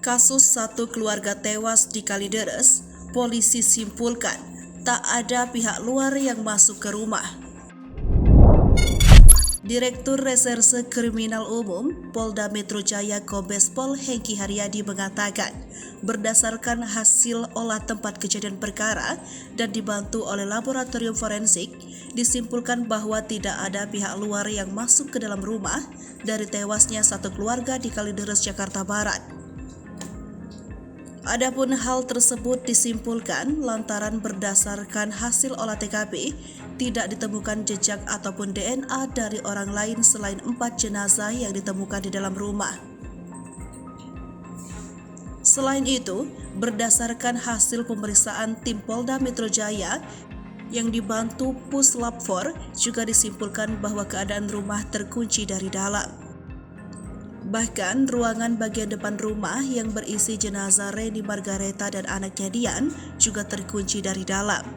Kasus satu keluarga tewas di Kalideres, polisi simpulkan tak ada pihak luar yang masuk ke rumah. Direktur Reserse Kriminal Umum Polda Metro Jaya Kombes Pol Hengki Haryadi mengatakan, berdasarkan hasil olah tempat kejadian perkara dan dibantu oleh laboratorium forensik, disimpulkan bahwa tidak ada pihak luar yang masuk ke dalam rumah dari tewasnya satu keluarga di Kalideres, Jakarta Barat. Adapun hal tersebut disimpulkan lantaran berdasarkan hasil olah TKP tidak ditemukan jejak ataupun DNA dari orang lain selain 4 jenazah yang ditemukan di dalam rumah. Selain itu, berdasarkan hasil pemeriksaan tim Polda Metro Jaya yang dibantu Puslap 4 juga disimpulkan bahwa keadaan rumah terkunci dari dalam. Bahkan ruangan bagian depan rumah yang berisi jenazah Reni Margareta dan anaknya Dian juga terkunci dari dalam.